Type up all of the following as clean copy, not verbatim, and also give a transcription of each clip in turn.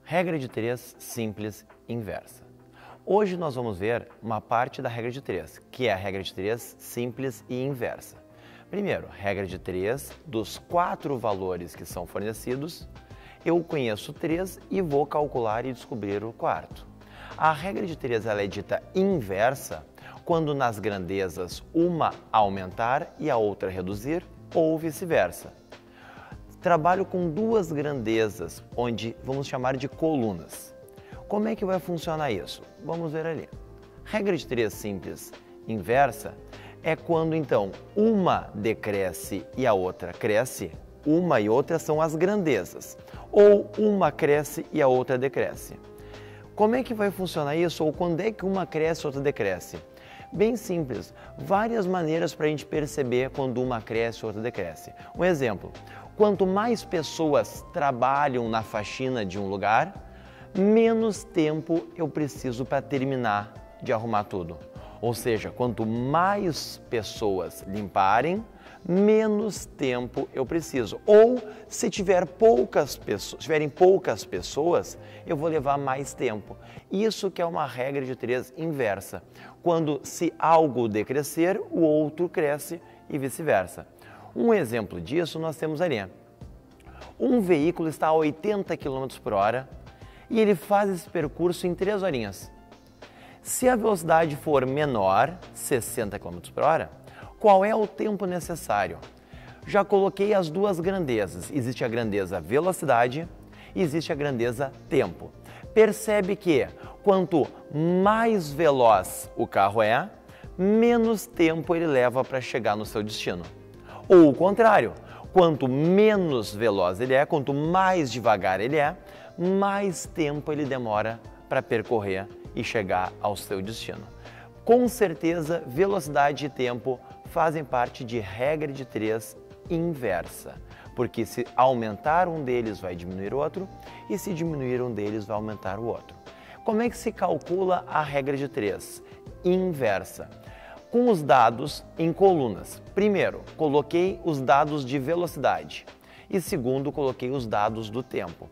Regra de 3 simples inversa. Hoje nós vamos ver uma parte da regra de 3, que é a regra de 3 simples e inversa. Primeiro, regra de 3, dos 4 valores que são fornecidos, eu conheço 3 e vou calcular e descobrir o quarto. A regra de 3 ela é dita inversa quando nas grandezas uma aumentar e a outra reduzir ou vice-versa. Trabalho com duas grandezas, onde vamos chamar de colunas. Como é que vai funcionar isso? Vamos ver ali. Regra de 3 simples inversa é quando, então, uma decresce e a outra cresce. Uma e outra são as grandezas. Ou uma cresce e a outra decresce. Como é que vai funcionar isso? Ou quando é que uma cresce e outra decresce? Bem simples. Várias maneiras para a gente perceber quando uma cresce e outra decresce. Um exemplo. Quanto mais pessoas trabalham na faxina de um lugar, menos tempo eu preciso para terminar de arrumar tudo. Ou seja, quanto mais pessoas limparem, menos tempo eu preciso. Ou se tiverem poucas pessoas, eu vou levar mais tempo. Isso que é uma regra de 3 inversa. Quando se algo decrescer, o outro cresce e vice-versa. Um exemplo disso nós temos ali. Um veículo está a 80 km por hora e ele faz esse percurso em 3 horinhas. Se a velocidade for menor, 60 km por hora, qual é o tempo necessário? Já coloquei as duas grandezas. Existe a grandeza velocidade e existe a grandeza tempo. Percebe que quanto mais veloz o carro é, menos tempo ele leva para chegar no seu destino. Ou o contrário, quanto menos veloz ele é, quanto mais devagar ele é, mais tempo ele demora para percorrer e chegar ao seu destino. Com certeza, velocidade e tempo fazem parte de regra de 3 inversa, porque se aumentar um deles vai diminuir o outro e se diminuir um deles vai aumentar o outro. Como é que se calcula a regra de 3 inversa? Com os dados em colunas. Primeiro, coloquei os dados de velocidade e segundo, coloquei os dados do tempo.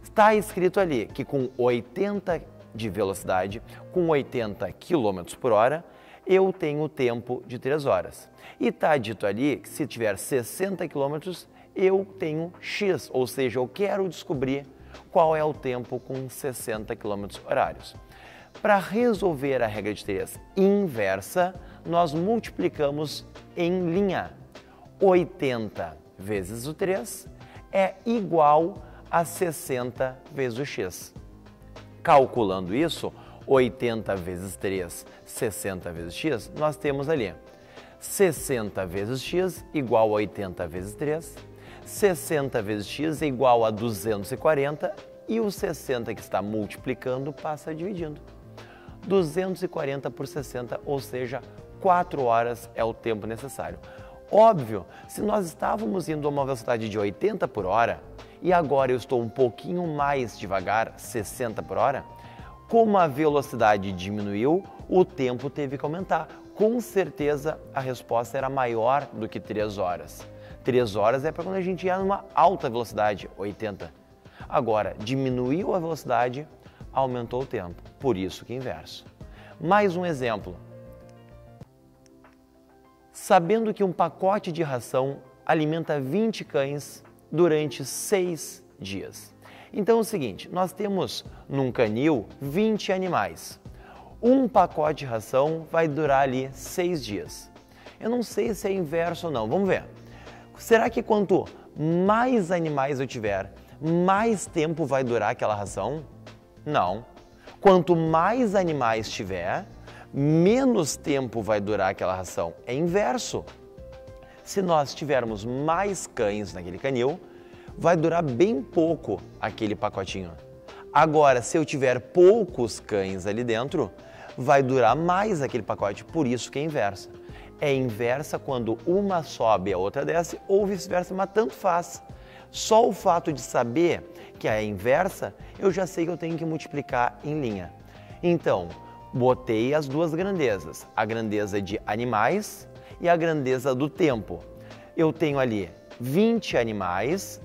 Está escrito ali que com 80 de velocidade, com 80 km por hora, eu tenho tempo de 3 horas. E está dito ali que se tiver 60 km, eu tenho X, ou seja, eu quero descobrir qual é o tempo com 60 km horários. Para resolver a regra de 3 inversa, nós multiplicamos em linha. 80 vezes o 3 é igual a 60 vezes o x. Calculando isso, 80 vezes 3, 60 vezes x, nós temos ali 60 vezes x igual a 80 vezes 3, 60 vezes x é igual a 240 e o 60 que está multiplicando passa dividindo. 240 por 60, ou seja, 4 horas é o tempo necessário. Óbvio, se nós estávamos indo a uma velocidade de 80 por hora e agora eu estou um pouquinho mais devagar, 60 por hora, como a velocidade diminuiu, o tempo teve que aumentar. Com certeza a resposta era maior do que 3 horas. 3 horas é para quando a gente ia numa alta velocidade, 80. Agora, diminuiu a velocidade, aumentou o tempo. Por isso que inverso. Mais um exemplo. Sabendo que um pacote de ração alimenta 20 cães durante 6 dias. Então é o seguinte, nós temos num canil 20 animais. Um pacote de ração vai durar ali 6 dias. Eu não sei se é inverso ou não, vamos ver. Será que quanto mais animais eu tiver, mais tempo vai durar aquela ração? Não. Quanto mais animais tiver, menos tempo vai durar aquela ração. É inverso. Se nós tivermos mais cães naquele canil, vai durar bem pouco aquele pacotinho. Agora, se eu tiver poucos cães ali dentro, vai durar mais aquele pacote, por isso que é inversa. É inversa quando uma sobe e a outra desce, ou vice-versa, mas tanto faz. Só o fato de saber que é inversa, eu já sei que eu tenho que multiplicar em linha. Então, Botei as duas grandezas, a grandeza de animais e a grandeza do tempo. Eu tenho ali 20 animais,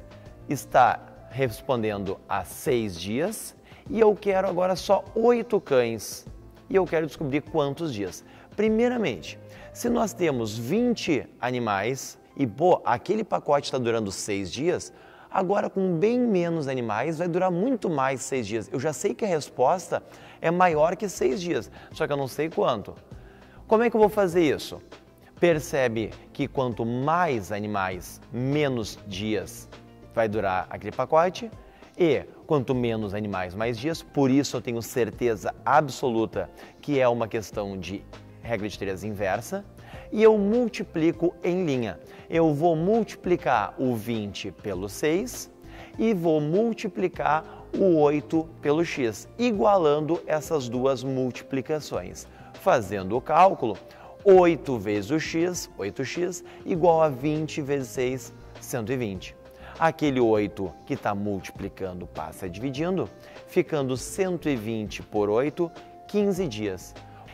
está respondendo a 6 dias, e eu quero agora só 8 cães. E eu quero descobrir quantos dias. Primeiramente, se nós temos 20 animais e aquele pacote está durando 6 dias, agora com bem menos animais vai durar muito mais 6 dias. Eu já sei que a resposta é maior que 6 dias, só que eu não sei quanto. Como é que eu vou fazer isso? Percebe que quanto mais animais, menos dias vai durar aquele pacote, e quanto menos animais, mais dias. Por isso eu tenho certeza absoluta que é uma questão de regra de 3 inversa. E eu multiplico em linha. Eu vou multiplicar o 20 pelo 6 e vou multiplicar o 8 pelo x, igualando essas duas multiplicações. Fazendo o cálculo, 8 vezes o x, 8x, igual a 20 vezes 6, 120. Aquele 8 que está multiplicando passa dividindo, ficando 120 por 8, 15 dias.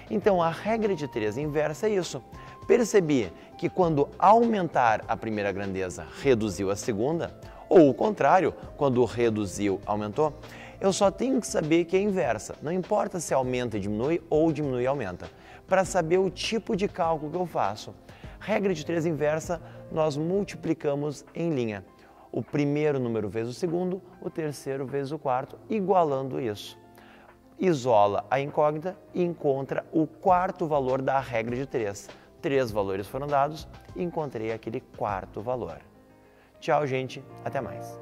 Então, a regra de 3 inversa é isso. Percebi que quando aumentar a primeira grandeza, reduziu a segunda, ou o contrário, quando reduziu, aumentou, eu só tenho que saber que é inversa. Não importa se aumenta e diminui ou diminui e aumenta, para saber o tipo de cálculo que eu faço. Regra de 3 inversa, nós multiplicamos em linha. O primeiro número vezes o segundo, o terceiro vezes o quarto, igualando isso. Isola a incógnita e encontra o quarto valor da regra de 3. 3 valores foram dados e encontrei aquele quarto valor. Tchau, gente. Até mais.